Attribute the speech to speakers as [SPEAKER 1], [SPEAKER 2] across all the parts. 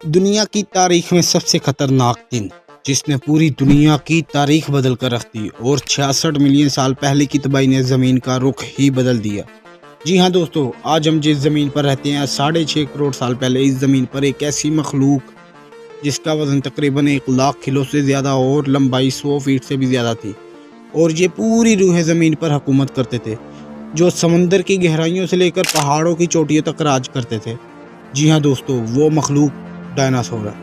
[SPEAKER 1] दुनिया की तारीख में सबसे खतरनाक दिन जिसने पूरी दुनिया की तारीख बदल कर रख दी और 66 मिलियन साल पहले की तबाही ने ज़मीन का रुख ही बदल दिया। जी हाँ दोस्तों, आज हम जिस ज़मीन पर रहते हैं 6.5 करोड़ साल पहले इस ज़मीन पर एक ऐसी मखलूक जिसका वज़न तकरीबन 1 लाख किलो से ज़्यादा और लंबाई 100 फीट से भी ज़्यादा थी, और ये पूरी रूह ज़मीन पर हुकूमत करते थे, जो समंदर की गहराइयों से लेकर पहाड़ों की चोटियों तक राज करते थे। जी हाँ दोस्तों, वो मखलूक डायनासोर है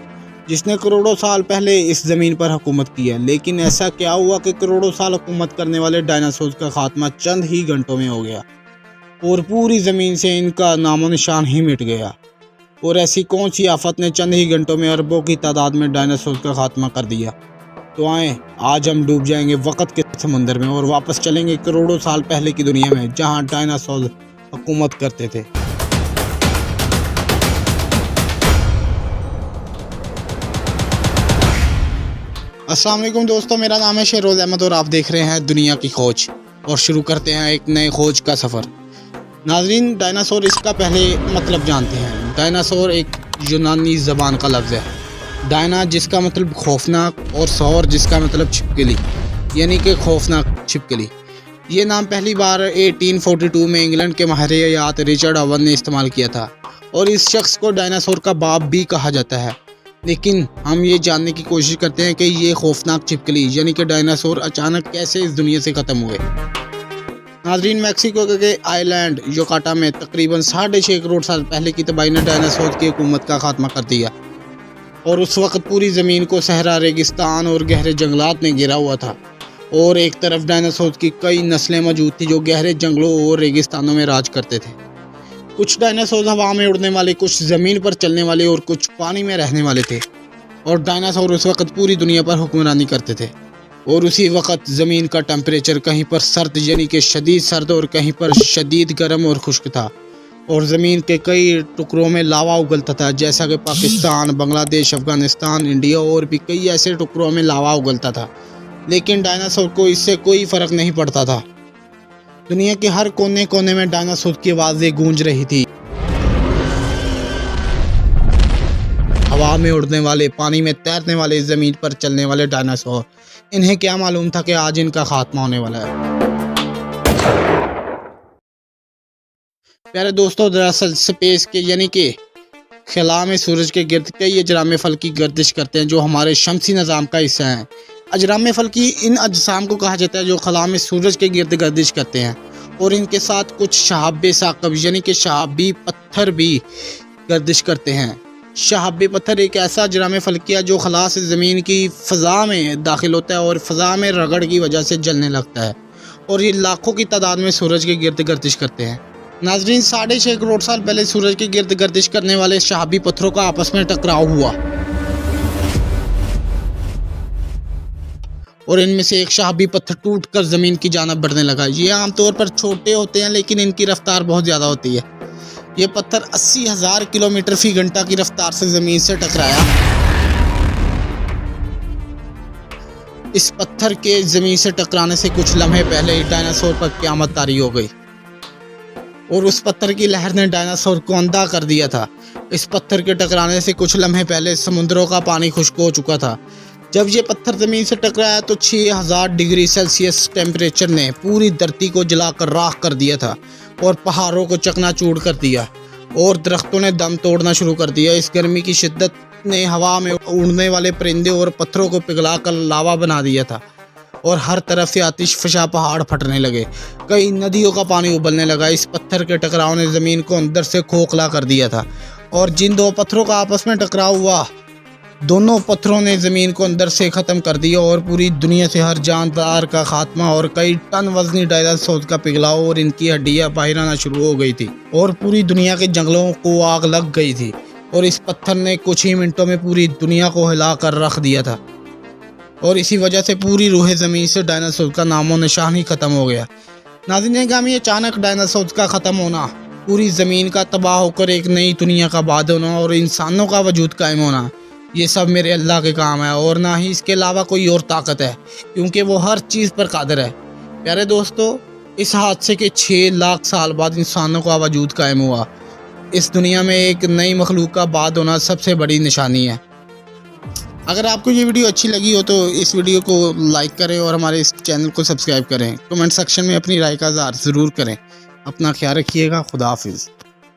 [SPEAKER 1] जिसने करोड़ों साल पहले इस ज़मीन पर हुकूमत की है। लेकिन ऐसा क्या हुआ कि करोड़ों साल हुकूमत करने वाले डायनासोर का खात्मा चंद ही घंटों में हो गया और पूरी ज़मीन से इनका नामो निशान ही मिट गया। और ऐसी कौन सी आफत ने चंद ही घंटों में अरबों की तादाद में डायनासोर का खात्मा कर दिया? तो आए, आज हम डूब जाएंगे वक़्त के समंदर में और वापस चलेंगे करोड़ों साल पहले की दुनिया में, जहां डायनासोर हुकूमत करते थे। अस्सलाम वालेकुम दोस्तों, मेरा नाम है शेरोज़ अहमद और आप देख रहे हैं दुनिया की खोज। और शुरू करते हैं एक नए खोज का सफ़र। नाज़रीन, डायनासोर इसका पहले मतलब जानते हैं। डायनासोर एक यूनानी ज़बान का लफ्ज़ है। डायना जिसका मतलब खौफनाक और सौर जिसका मतलब छिपकली, यानी कि खौफनाक छिपकली। ये नाम पहली बार 1842 में इंग्लैंड के माहिर हयात रिचर्ड ओवन ने इस्तेमाल किया था और इस शख्स को डायनासोर का बाप भी कहा जाता है। लेकिन हम ये जानने की कोशिश करते हैं कि ये खौफनाक छिपकली यानी कि डायनासोर अचानक कैसे इस दुनिया से ख़त्म हुए। नाज़रीन, मैक्सिको के आइलैंड योकाटा में तकरीबन 6.5 करोड़ साल पहले की तबाही ने डायनासोर की हुकूमत का खात्मा कर दिया, और उस वक्त पूरी ज़मीन को सहरा, रेगिस्तान और गहरे जंगलात ने घेरा हुआ था। और एक तरफ डायनासोर की कई नस्लें मौजूद थी जो गहरे जंगलों और रेगिस्तानों में राज करते थे। कुछ डायनासोर हवा में उड़ने वाले, कुछ ज़मीन पर चलने वाले और कुछ पानी में रहने वाले थे। और डायनासोर उस वक्त पूरी दुनिया पर हुक्मरानी करते थे। और उसी वक्त ज़मीन का टेम्परेचर कहीं पर सर्द यानी कि शदीद सर्द और कहीं पर शदीद गर्म और खुश्क था। और ज़मीन के कई टुकड़ों में लावा उगलता था, जैसा कि पाकिस्तान, बांग्लादेश, अफ़गानिस्तान, इंडिया और भी कई ऐसे टुकड़ों में लावा उगलता था। लेकिन डायनासोर को इससे कोई फ़र्क नहीं पड़ता था। दुनिया के हर कोने कोने में डायनासोर की आवाज़ें गूंज रही थी। हवा में उड़ने वाले, पानी में तैरने वाले, ज़मीन पर चलने वाले डायनासोर। इन्हें क्या मालूम था कि आज इनका खात्मा होने वाला है। प्यारे दोस्तों, दरअसल स्पेस के यानी कि खला में सूरज के गिर्द कई अजराम फल्की गर्दिश करते हैं जो हमारे शमसी निज़ाम का हिस्सा हैं। अजराम फल्की इन अजसाम को कहा जाता है जो खला में सूरज के गिर्द गर्दिश करते हैं, और इनके साथ कुछ शहाबे साकब यानी कि शहाबी पत्थर भी गर्दिश करते हैं। शहाबी पत्थर एक ऐसा अजराम फल्की है जो खला से ज़मीन की फ़ज़ा में दाखिल होता है और फ़ज़ा में रगड़ की वजह से जलने लगता है, और ये लाखों की तादाद में सूरज के गिर्द गर्दिश करते हैं। नाज़रीन, 6.5 करोड़ साल पहले सूरज के गिर्द गर्दिश करने वाले शहाबी पत्थरों का आपस में टकराव हुआ, और इनमें से एक शहाबी पत्थर टूटकर ज़मीन की जानिब बढ़ने लगा। ये आमतौर पर छोटे होते हैं लेकिन इनकी रफ्तार बहुत ज़्यादा होती है। ये पत्थर 80,000 किलोमीटर फी घंटा की रफ्तार से ज़मीन से टकराया। इस पत्थर के ज़मीन से टकराने से कुछ लम्हे पहले ही डायनासोर पर क़यामत तारी हो गई, और उस पत्थर की लहर ने डायनासोर को अंधा कर दिया था। इस पत्थर के टकराने से कुछ लम्हे पहले समुद्रों का पानी खुश्क हो चुका था। जब ये पत्थर ज़मीन से टकराया तो 6000 डिग्री सेल्सियस टेम्परेचर ने पूरी धरती को जलाकर राख कर दिया था, और पहाड़ों को चकनाचूर कर दिया, और दरख्तों ने दम तोड़ना शुरू कर दिया। इस गर्मी की शिद्दत ने हवा में उड़ने वाले परिंदे और पत्थरों को पिघलाकर लावा बना दिया था, और हर तरफ से आतिश फशा पहाड़ फटने लगे। कई नदियों का पानी उबलने लगा। इस पत्थर के टकराव ने ज़मीन को अंदर से खोखला कर दिया था, और जिन दो पत्थरों का आपस में टकराव हुआ, दोनों पत्थरों ने ज़मीन को अंदर से ख़त्म कर दिया, और पूरी दुनिया से हर जानदार का खात्मा, और कई टन वज़नी डायनासोर का पिघलाव और इनकी हड्डियाँ बाहर आना शुरू हो गई थी, और पूरी दुनिया के जंगलों को आग लग गई थी। और इस पत्थर ने कुछ ही मिनटों में पूरी दुनिया को हिला कर रख दिया था, और इसी वजह से पूरी रूह ज़मीन से डायनासोर का नामो निशान ही ख़त्म हो गया। नाज़रीन ग्रामी, अचानक डायनासोर का ख़त्म होना, पूरी ज़मीन का तबाह होकर एक नई दुनिया का बाद होना और इंसानों का वजूद कायम होना, ये सब मेरे अल्लाह के काम है, और ना ही इसके अलावा कोई और ताकत है, क्योंकि वो हर चीज़ पर कादिर है। प्यारे दोस्तों, इस हादसे के 6 लाख साल बाद इंसानों का वजूद कायम हुआ, इस दुनिया में एक नई मखलूक का बाद होना सबसे बड़ी निशानी है। अगर आपको ये वीडियो अच्छी लगी हो तो इस वीडियो को लाइक करें और हमारे इस चैनल को सब्सक्राइब करें। कमेंट सेक्शन में अपनी राय का इज़हार ज़रूर करें। अपना ख्याल रखिएगा। खुदा हाफिज़।